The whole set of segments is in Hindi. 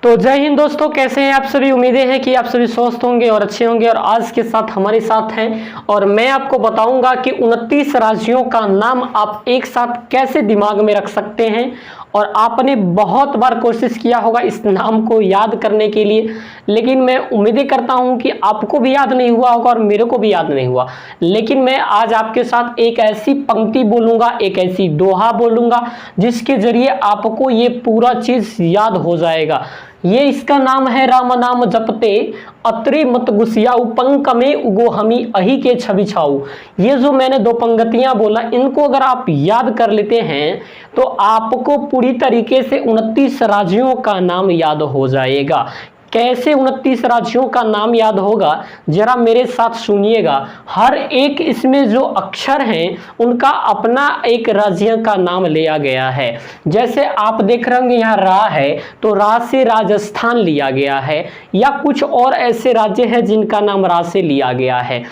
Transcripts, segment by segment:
तो जय हिंद दोस्तों, कैसे हैं आप सभी। उम्मीदें हैं कि आप सभी स्वस्थ होंगे और अच्छे होंगे और आज के साथ हमारे साथ हैं और मैं आपको बताऊंगा कि 29 राज्यों का नाम आप एक साथ कैसे दिमाग में रख सकते हैं। और आपने बहुत बार कोशिश किया होगा इस नाम को याद करने के लिए, लेकिन मैं उम्मीदें करता हूं कि आपको भी याद नहीं हुआ होगा और मेरे को भी याद नहीं हुआ। लेकिन मैं आज आपके साथ एक ऐसी पंक्ति बोलूंगा, एक ऐसी दोहा बोलूंगा जिसके जरिए आपको ये पूरा चीज याद हो जाएगा। ये इसका नाम है राम नाम जपते अत्रि मत गुसियाऊ पंक में उगो हमी अही के छवि छाऊ। ये जो मैंने दो पंक्तियां बोला, इनको अगर आप याद कर लेते हैं तो आपको पूरी तरीके से 29 राज्यों का नाम याद हो जाएगा। कैसे 29 राज्यों का नाम याद होगा, जरा मेरे साथ सुनिएगा। हर एक इसमें जो अक्षर हैं उनका अपना एक राज्य का नाम लिया गया है। जैसे आप देख रहे होंगे यहाँ रा है, तो रा से राजस्थान लिया गया है, या कुछ और ऐसे राज्य हैं जिनका नाम रा से लिया गया है।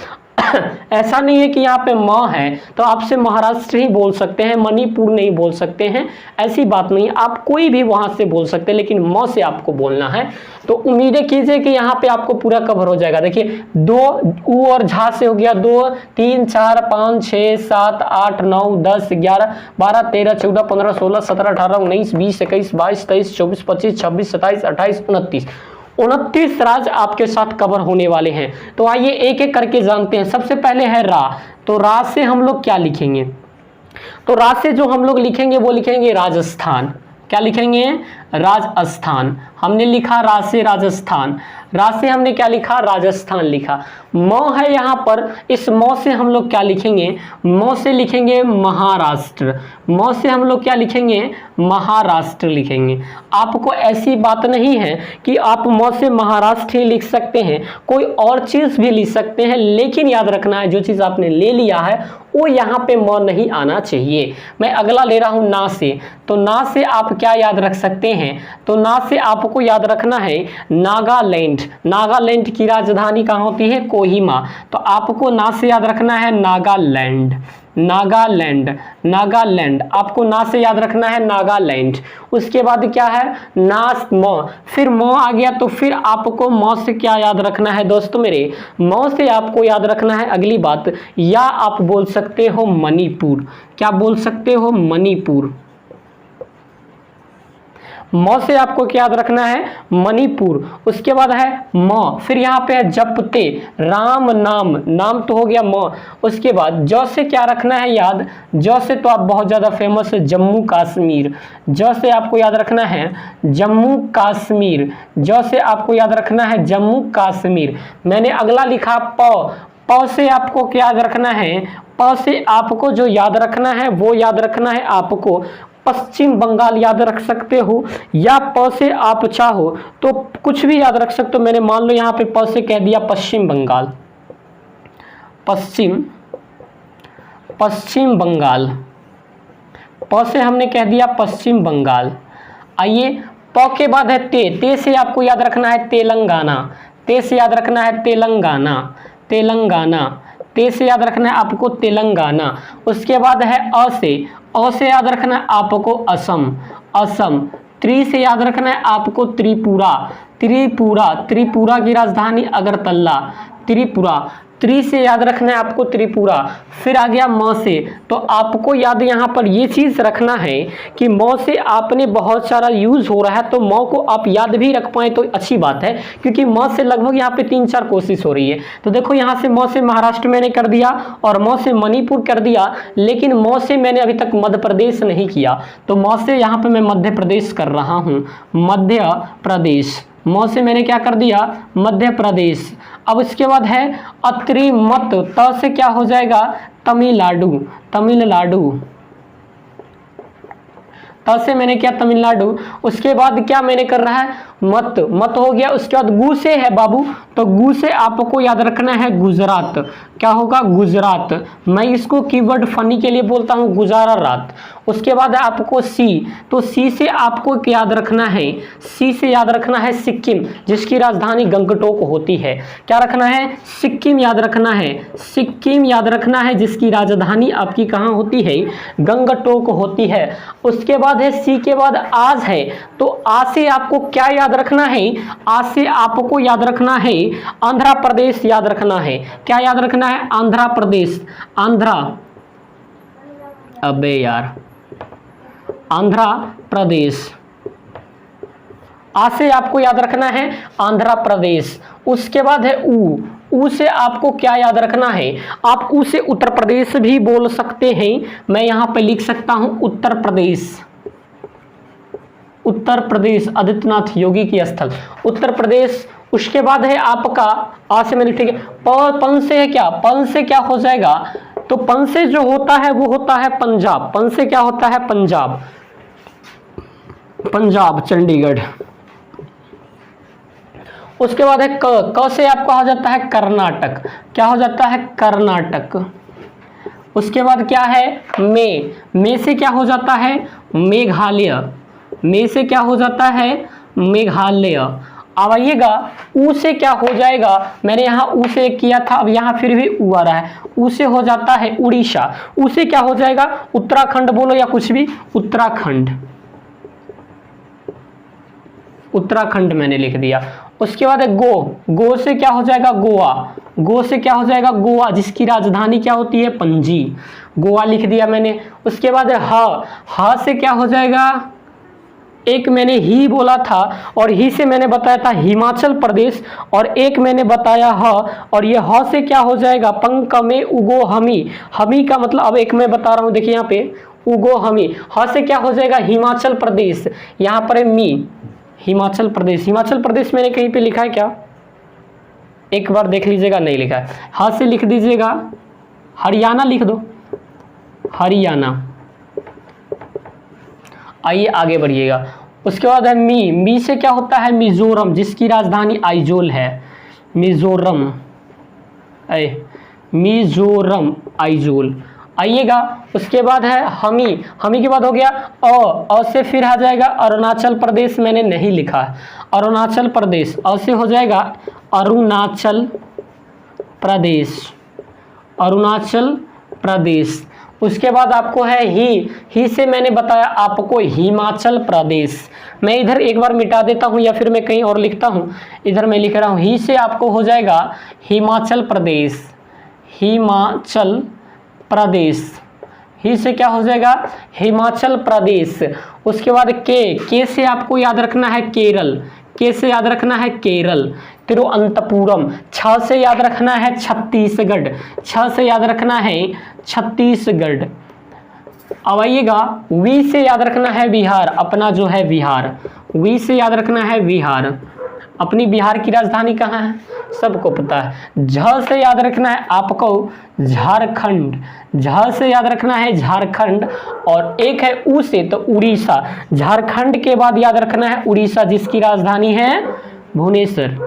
ऐसा नहीं है कि यहाँ पे म है तो आपसे महाराष्ट्र ही बोल सकते हैं, मणिपुर नहीं बोल सकते हैं, ऐसी बात नहीं। आप कोई भी वहां से बोल सकते हैं, लेकिन म से आपको बोलना है। तो उम्मीदें कीजिए कि यहाँ पे आपको पूरा कवर हो जाएगा। देखिए, दो उ और झा से हो गया, 2 3 4 5 6 7 8 9 10 11 12 13 14 15 16 17 18 19 20 21 22 23 24 25 26 27 28 29 राज्य आपके साथ कवर होने वाले हैं। तो आइए एक एक करके जानते हैं। सबसे पहले है रा। तो रा से हम लोग क्या लिखेंगे? तो रा से जो हम लोग लिखेंगे वो लिखेंगे राजस्थान। क्या लिखेंगे? राजस्थान। हमने लिखा रा से राजस्थान। रा से हमने क्या लिखा? राजस्थान लिखा। मौ है यहाँ पर, इस मौ से हम लोग क्या लिखेंगे? मौ से लिखेंगे महाराष्ट्र। मौ से हम लोग क्या लिखेंगे? महाराष्ट्र लिखेंगे। आपको ऐसी बात नहीं है कि आप मौ से महाराष्ट्र ही लिख सकते हैं, कोई और चीज भी लिख सकते हैं, लेकिन याद रखना है जो चीज आपने ले लिया है वो यहाँ पे म नहीं आना चाहिए। मैं अगला ले रहा हूं ना से। तो ना से आप क्या याद रख सकते हैं? तो ना से आपको याद रखना है नागालैंड। नागालैंड की राजधानी कहाँ होती है? कोहिमा। तो आपको ना से याद रखना है नागालैंड। नागालैंड, नागालैंड आपको ना से याद रखना है नागालैंड। उसके बाद क्या है? नास मौ। फिर मौ आ गया तो फिर आपको मौ से क्या याद रखना है दोस्तों मेरे? मौ से आपको याद रखना है अगली बात, या आप बोल सकते हो मणिपुर। क्या बोल सकते हो? मणिपुर। मौ से आपको क्या याद रखना है? मणिपुर। उसके बाद है म, फिर यहाँ पे है जपते, राम नाम, नाम तो हो गया म। उसके बाद ज से क्या रखना है याद? ज से तो आप बहुत ज़्यादा फेमस है जम्मू कश्मीर। ज से आपको याद रखना है जम्मू कश्मीर। ज से आपको याद रखना है जम्मू कश्मीर। मैंने अगला लिखा प। प से आपको क्या याद रखना है? प से आपको जो याद रखना है वो याद रखना है आपको पश्चिम बंगाल याद रख सकते हो, या प से आप चाहो तो कुछ भी याद रख सकते हो। मैंने मान लो यहाँ पे प से कह दिया पश्चिम बंगाल। पश्चिम बंगाल। प से हमने कह दिया पश्चिम बंगाल। आइए, प के बाद है ते। ते से आपको याद रखना है तेलंगाना। ते से याद रखना है तेलंगाना। तेलंगाना। ते से याद रखना है आपको तेलंगाना। उसके बाद है अ से। अ से याद रखना है आपको असम। असम। त्रि से याद रखना है आपको त्रिपुरा। त्रिपुरा। त्रिपुरा की राजधानी अगरतला। त्रिपुरा। त्रि से याद रखना है आपको त्रिपुरा। फिर आ गया म से। तो आपको याद यहाँ पर ये चीज़ रखना है कि म से आपने बहुत सारा यूज़ हो रहा है, तो म को आप याद भी रख पाए तो अच्छी बात है, क्योंकि म से लगभग यहाँ पे 3-4 कोशिश हो रही है। तो देखो, यहाँ से म से महाराष्ट्र मैंने कर दिया और म से मणिपुर कर दिया, लेकिन म से मैंने अभी तक मध्य प्रदेश नहीं किया। तो म से यहाँ पे मैं मध्य प्रदेश कर रहा हूँ। मध्य प्रदेश। म से मैंने क्या कर दिया? मध्य प्रदेश। अब इसके बाद है अत्रि मत। त से क्या हो जाएगा? तमिलनाडु। तमिलनाडु। त से मैंने क्या? तमिलनाडु। उसके बाद क्या मैंने कर रहा है? मत। मत हो गया। उसके बाद गु से है बाबू, तो गु से आपको याद रखना है गुजरात। क्या होगा? गुजरात। मैं इसको कीवर्ड फनी के लिए बोलता हूँ गुजारा रात। उसके बाद है आपको सी, तो सी से आपको याद रखना है, सी से याद रखना है सिक्किम, जिसकी राजधानी गंगटोक होती है। क्या रखना है? सिक्किम याद रखना है, सिक्किम याद रखना है, जिसकी राजधानी आपकी कहाँ होती है? गंगटोक होती है। उसके बाद है सी के बाद आज है, तो आज से आपको क्या याद रखना है? आज से आपको याद रखना है आंध्र प्रदेश याद रखना है। क्या याद रखना है? आंध्र प्रदेश, आंध्रा, अबे यार, आंध्र प्रदेश, आज से आपको याद रखना है आंध्र प्रदेश। उसके बाद है ऊ से आपको क्या याद रखना है? आप ऊ से उत्तर प्रदेश भी बोल सकते हैं। मैं यहां पे लिख सकता हूं उत्तर प्रदेश, उत्तर प्रदेश, आदित्यनाथ योगी की स्थल, उत्तर प्रदेश। उसके बाद है आपका आ से मैंने ठीक है, पन से है क्या? पन से क्या हो जाएगा? तो पन से जो होता है वो होता है पंजाब, पन से क्या होता है? पंजाब, पंजाब, चंडीगढ़। उसके बाद है क से आपका हो जाता है कर्नाटक। क्या हो जाता है? कर्नाटक। उसके बाद क्या है? मे से क्या हो जाता है? मेघालय, मे से क्या हो जाता है? मेघालय। अब आइएगा ऊ से क्या हो जाएगा? मैंने यहाँ ऊ से किया था, अब यहाँ फिर भी ऊ आ रहा है। ऊ से हो जाता है उड़ीसा। ऊ से क्या हो जाएगा? उत्तराखंड बोलो या कुछ भी, उत्तराखंड, उत्तराखंड मैंने लिख दिया। उसके बाद है गो से क्या हो जाएगा? गोवा, गो से क्या हो जाएगा? गोवा, जिसकी राजधानी क्या होती है? पणजी, गोवा लिख दिया मैंने। उसके बाद है ह से क्या हो जाएगा? एक मैंने ही बोला था और ही से मैंने बताया था हिमाचल प्रदेश, और एक मैंने बताया ह, और ये ह से क्या हो जाएगा? पंक में उगो हमी, हमी का मतलब अब एक मैं बता रहा हूँ, देखिए यहाँ पे उगो हमी। ह से क्या हो जाएगा? हिमाचल प्रदेश, यहाँ पर है मी, हिमाचल प्रदेश। हिमाचल प्रदेश मैंने कहीं पे लिखा है क्या? एक बार देख लीजिएगा, नहीं लिखा है। ह से लिख दीजिएगा हरियाणा, लिख दो हरियाणा। आइए आगे बढ़िएगा। उसके बाद है मी से क्या होता है? मिजोरम, जिसकी राजधानी आइजोल है, मिजोरम, मिजोरम, आइजोल। आइएगा उसके बाद है हमी के बाद हो गया अ से फिर आ जाएगा अरुणाचल प्रदेश, मैंने नहीं लिखा है, अरुणाचल प्रदेश। अ से हो जाएगा अरुणाचल प्रदेश, अरुणाचल प्रदेश। उसके बाद आपको है ही से मैंने बताया आपको हिमाचल प्रदेश। मैं इधर एक बार मिटा देता हूं या फिर मैं कहीं और लिखता हूं, इधर मैं लिख रहा हूं ही से आपको हो जाएगा हिमाचल प्रदेश, हिमाचल प्रदेश। ही से क्या हो जाएगा? हिमाचल प्रदेश। उसके बाद के से आपको याद रखना है केरल, के से याद रखना है केरल, तिरुअनंतपुरम। छ से याद रखना है छत्तीसगढ़, छ से याद रखना है छत्तीसगढ़। अब आइएगा वी से याद रखना है बिहार, अपना जो है बिहार, वी से याद रखना है बिहार। अपनी बिहार की राजधानी कहाँ है? सबको पता है। झ से याद रखना है आपको झारखंड, झ से याद रखना है झारखंड। और एक है ऊ से, तो उड़ीसा। झारखंड के बाद याद रखना है उड़ीसा, जिसकी राजधानी है Bhubaneswar.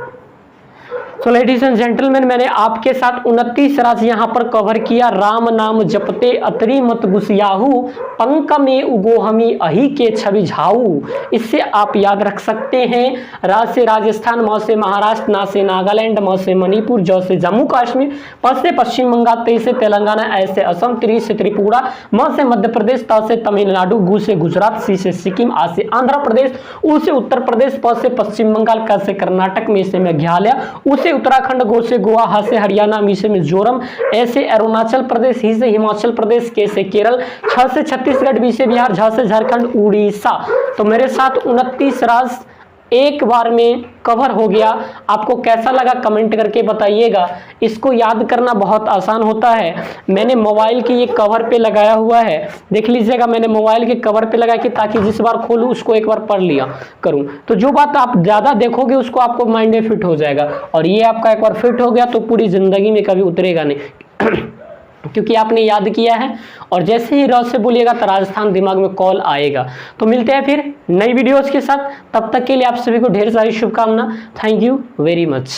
So ladies and gentleman, मैंने आपके साथ 29 राज्य यहाँ पर कवर किया। राम नाम जपते अतरी मत गुसियाहू, पंक में उगो हमी अही के छवि झाऊ। इससे आप याद रख सकते हैं। राज से राजस्थान, म से महाराष्ट्र, ना से नागालैंड, म से मणिपुर, ज से जम्मू कश्मीर, प से पश्चिम बंगाल, ते से तेलंगाना, ऐ से असम, त्रि से त्रिपुरा, म से मध्य प्रदेश, त से तमिलनाडु, गु से गुजरात, सी से सिक्किम, आ से आंध्र प्रदेश, उ से उत्तर प्रदेश, प से पश्चिम बंगाल, क से कर्नाटक, में से मेघालय, उ से उत्तराखंड, गो से गोवा, ह से हरियाणा, मी से मिजोरम, ए से अरुणाचल प्रदेश, ही से हिमाचल प्रदेश, के से केरल, छ से छत्तीसगढ़, बी से बिहार, झ से झारखंड, उड़ीसा। तो मेरे साथ 29 राज्य एक बार में कवर हो गया। आपको कैसा लगा कमेंट करके बताइएगा। इसको याद करना बहुत आसान होता है। मैंने मोबाइल की ये कवर पे लगाया हुआ है, देख लीजिएगा। मैंने मोबाइल के कवर पे लगाया कि ताकि जिस बार खोलूँ उसको एक बार पढ़ लिया करूँ। तो जो बात आप ज़्यादा देखोगे उसको आपको माइंड में फिट हो जाएगा, और ये आपका एक बार फिट हो गया तो पूरी ज़िंदगी में कभी उतरेगा नहीं क्योंकि आपने याद किया है। और जैसे ही रॉ से बोलिएगा तो राजस्थान दिमाग में कॉल आएगा। तो मिलते हैं फिर नई वीडियोस के साथ, तब तक के लिए आप सभी को ढेर सारी शुभकामना। Thank you very much.